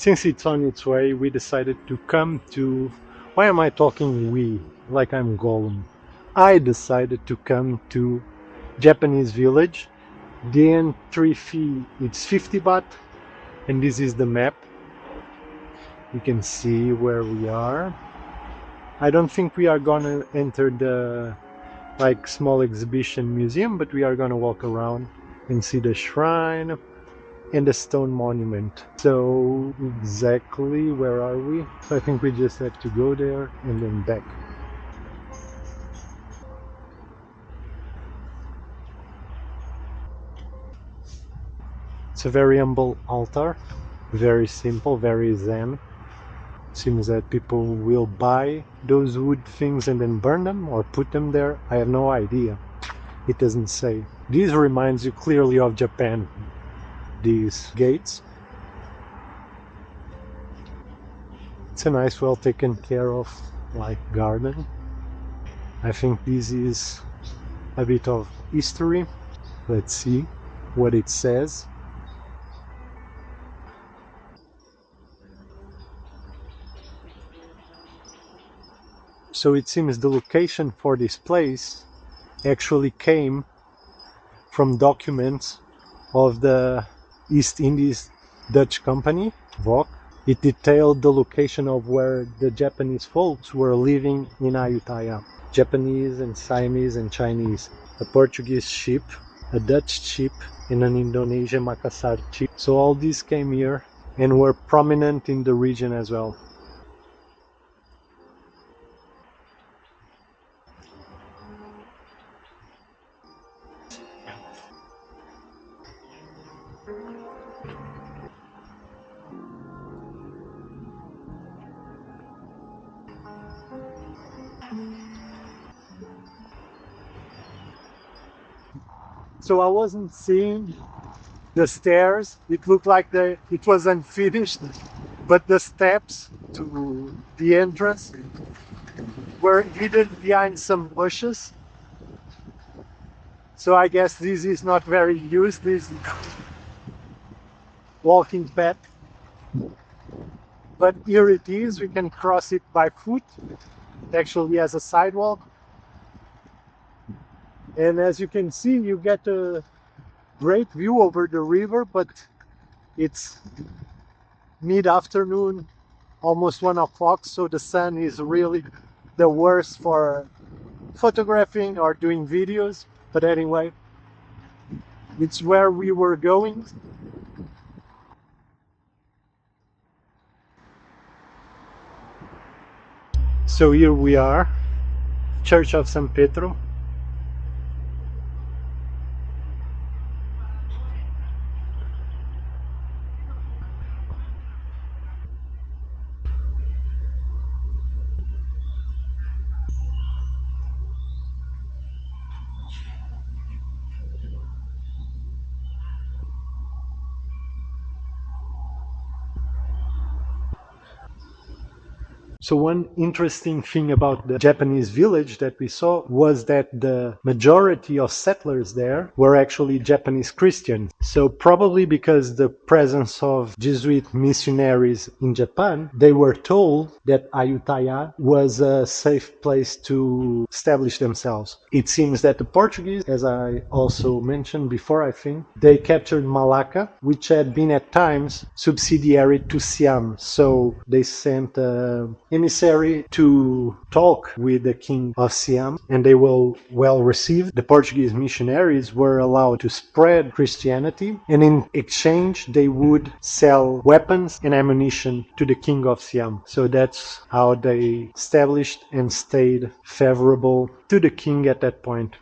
Since it's on its way, we decided to come to... Why am I talking we? Like I'm Gollum. I decided to come to Japanese Village. The entry fee it's 50 baht, and this is the map. You can see where we are. I don't think we are gonna enter the like small exhibition museum, but we are gonna walk around and see the shrine and the stone monument. So exactly where are we? So I think we just have to go there and then back. It's a very humble altar, very simple, very zen. Seems that people will buy those wood things and then burn them or put them there. I have no idea. It doesn't say. This reminds you clearly of Japan, these gates. It's a nice, well taken care of like garden. I think this is a bit of history. Let's see what it says. So it seems the location for this place actually came from documents of the East Indies Dutch company, VOC. It detailed the location of where the Japanese folks were living in Ayutthaya. Japanese and Siamese and Chinese. A Portuguese ship, a Dutch ship, and an Indonesian Makassar ship. So all these came here and were prominent in the region as well. So I wasn't seeing the stairs. It looked like it was unfinished, but the steps to the entrance were hidden behind some bushes. So I guess this is not very used, this walking path. But here it is, we can cross it by foot. It actually has a sidewalk. And as you can see, you get a great view over the river, but it's mid-afternoon, almost 1 o'clock, so the sun is really the worst for photographing or doing videos. But anyway, it's where we were going. So here we are, Church of San Pedro. So one interesting thing about the Japanese village that we saw was that the majority of settlers there were actually Japanese Christians. So probably because the presence of Jesuit missionaries in Japan, they were told that Ayutthaya was a safe place to establish themselves. It seems that the Portuguese, as I also mentioned before, I think, they captured Malacca, which had been at times subsidiary to Siam. So they sent emissary to talk with the king of Siam, and they were well received. The Portuguese missionaries were allowed to spread Christianity, and in exchange they would sell weapons and ammunition to the king of Siam. So that's how they established and stayed favorable to the king at that point.